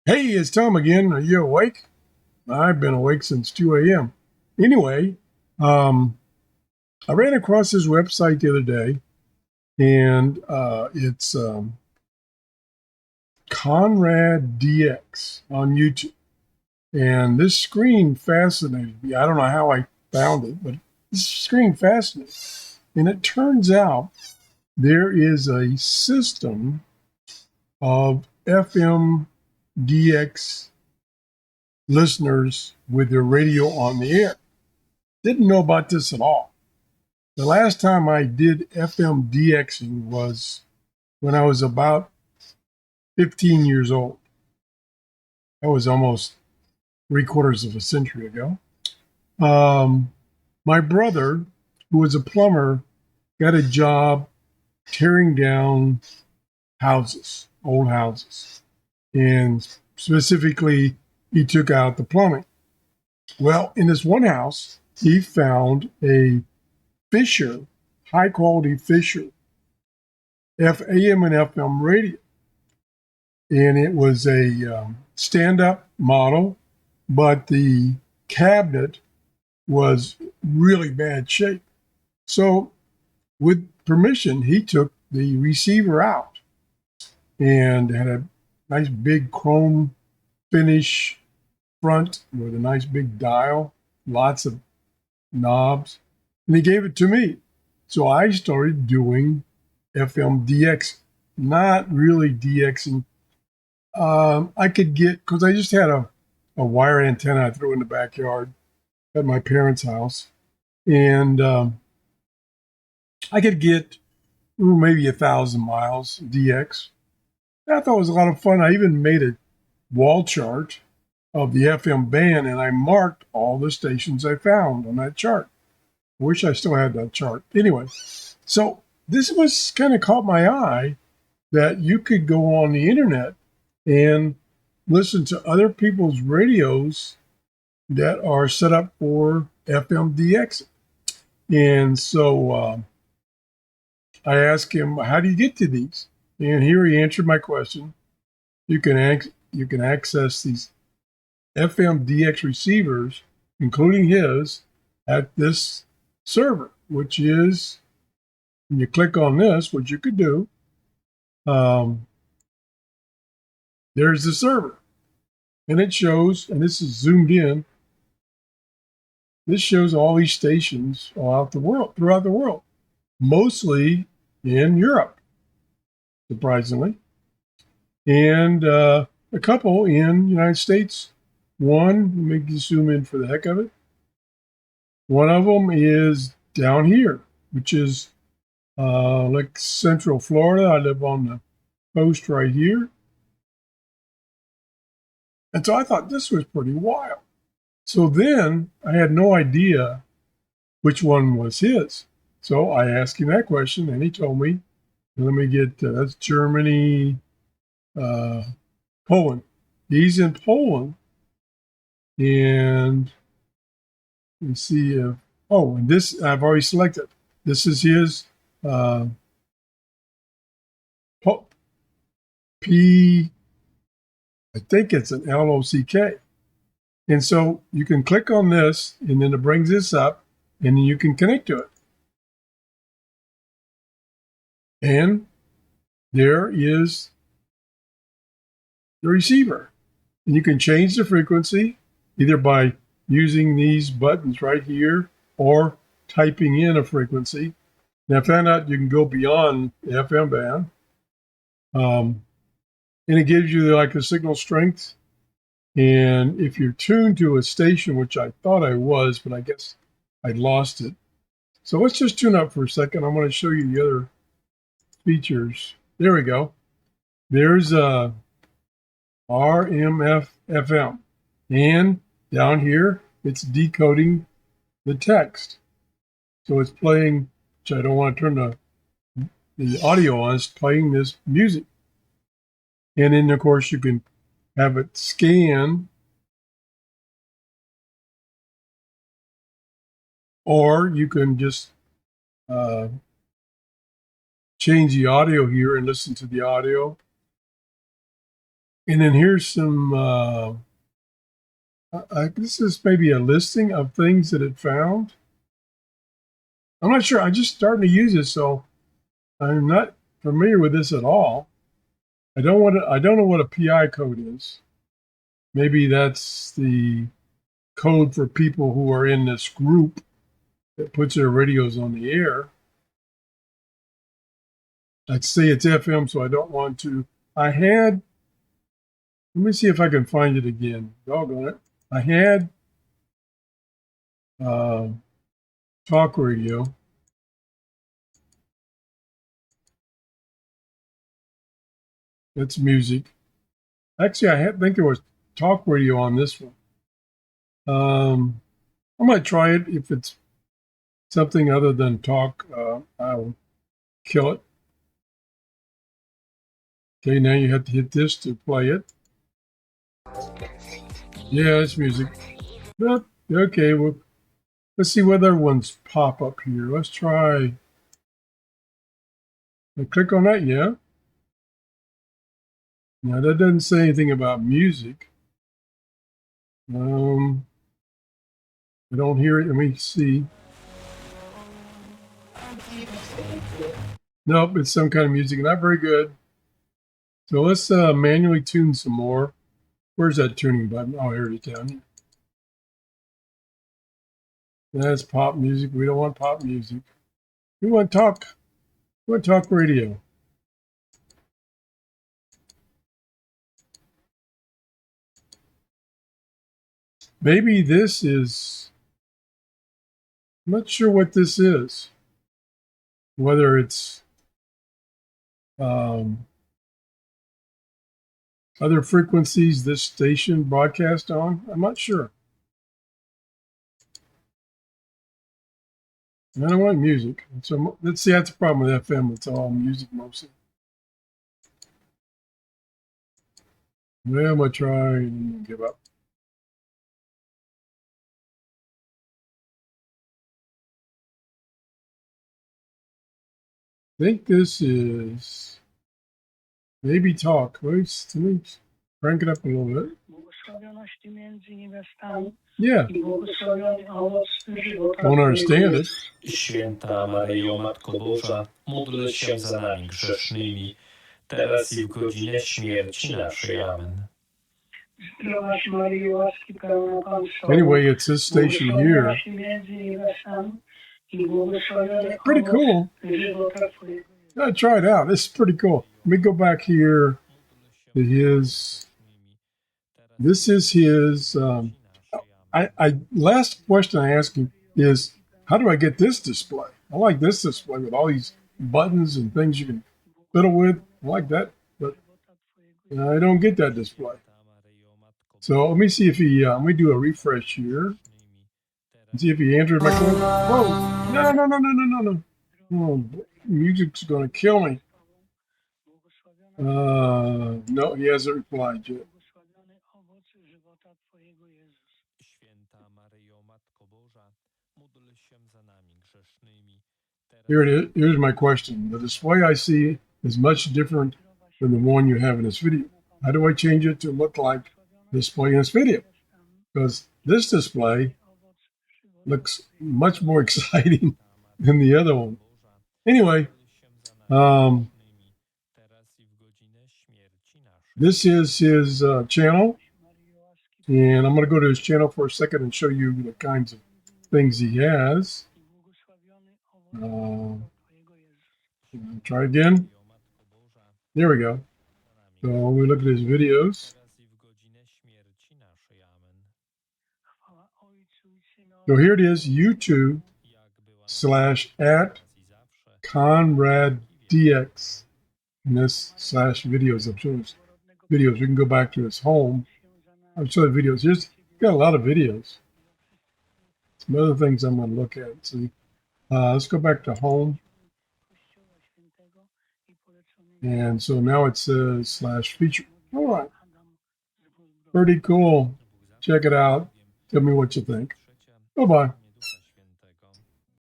Hey, it's Tom again. Are you awake? I've been awake since 2 a.m. Anyway, um, I ran across this website the other day, and it's Conrad DX on YouTube. And this screen fascinated me. I don't know how I found it, but this screen fascinated me. And it turns out there is a system of FMDX listeners with their radio on the air. Didn't know about this at all. The last time I did FMDXing was when I was about 15 years old. That was almost three-quarters of a century ago. Um, my brother, who was a plumber, got a job tearing down houses, old houses. And specifically, he took out the plumbing. Well, in this one house, he found a Fisher, high quality Fisher AM and FM radio. And it was a stand up model, but the cabinet was really bad shape. So, with permission, he took the receiver out and had a nice big chrome finish front with a nice big dial, lots of knobs, and he gave it to me. So I started doing FMDX, not really DXing. I could get, because I just had a wire antenna I threw in the backyard at my parents' house, and I could get maybe 1,000 miles DX. I thought it was a lot of fun. I even made a wall chart of the FM band, and I marked all the stations I found on that chart. I wish I still had that chart. Anyway, so this was kind of caught my eye that you could go on the internet and listen to other people's radios that are set up for FMDX. And so I asked him, "How do you get to these?" And here he answered my question. You can access these FMDX receivers, including his, at this server, which is when you click on this, which you could do. Um, there's the server, and it shows, and this is zoomed in. This shows all these stations throughout the world, mostly in Europe, surprisingly, and a couple in the United States. One, let me zoom in for the heck of it. One of them is down here, which is like Central Florida. I live on the coast right here. And so I thought this was pretty wild. So then I had no idea which one was his. So I asked him that question, and he told me, let me get that's Germany, uh, Poland. He's in Poland, and let's see if, oh, and this I've already selected. This is his uh, P, I think it's an LOCK. And so you can click on this, and then it brings this up, and then you can connect to it. And there is the receiver. And you can change the frequency either by using these buttons right here or typing in a frequency. And I found out you can go beyond the FM band. And it gives you like a signal strength. And if you're tuned to a station, which I thought I was, but I guess I lost it. So let's just tune up for a second. I'm going to show you the other features. There we go. There's RMF FM. And down here, it's decoding the text. So it's playing, which I don't want to turn the audio on, it's playing this music. And then, of course, you can have it scan, or you can just uh, change the audio here and listen to the audio. And then here's some, this is maybe a listing of things that it found. I'm not sure. I just starting to use it, so I'm not familiar with this at all. I don't know what a PI code is. Maybe that's the code for people who are in this group that puts their radios on the air. I'd say it's FM, so I don't want to. Let me see if I can find it again. Doggone it. I had uh, talk radio. That's music. Actually, think there was talk radio on this one. I might try it. If it's something other than talk, I'll kill it. Okay, now you have to hit this to play it. Yeah, it's music. But, okay, well, let's see what other ones pop up here. Let's try. I click on that, yeah. Now that doesn't say anything about music. I don't hear it. Let me see. Nope, it's some kind of music. Not very good. So let's manually tune some more. Where's that tuning button? Oh, here it is down here. That's pop music. We don't want pop music. We want talk. We want talk radio. Maybe this is. I'm not sure what this is. Whether it's other frequencies this station broadcast on, I'm not sure. I don't want music. So let's see. That's the problem with FM. It's all music mostly. Well, I'm gonna try and give up. I think this is maybe talk. Let me crank it up a little bit. Yeah. Don't understand it. Święta Maryjo, Matko Boża, módl się za nami grzesznymi, teraz i w godzinę śmierci naszej. Amen. Anyway, it's this station here. Pretty cool. Gotta try it out. This is pretty cool. Let me go back here to his. This is his. Last question I asked him is, how do I get this display? I like this display with all these buttons and things you can fiddle with. I like that, but I don't get that display. So let me see if he. Let me do a refresh here and see if he answered my question. Whoa! No! Oh, music's gonna kill me. No, he hasn't replied yet. Here it is. Here's my question. The display I see is much different than the one you have in this video. How do I change it to look like the display in this video? Because this display looks much more exciting than the other one. Anyway, this is his channel. And I'm going to go to his channel for a second and show you the kinds of things he has. Try again. There we go. So we look at his videos. So here it is, YouTube/@ConradDX. And this /videos. I'm sure it's videos. We can go back to his home. I'll show the videos. He's got a lot of videos. Some other things I'm going to look at. See, let's go back to home. And so now it says /feature. All right. Pretty cool. Check it out. Tell me what you think. Bye-bye.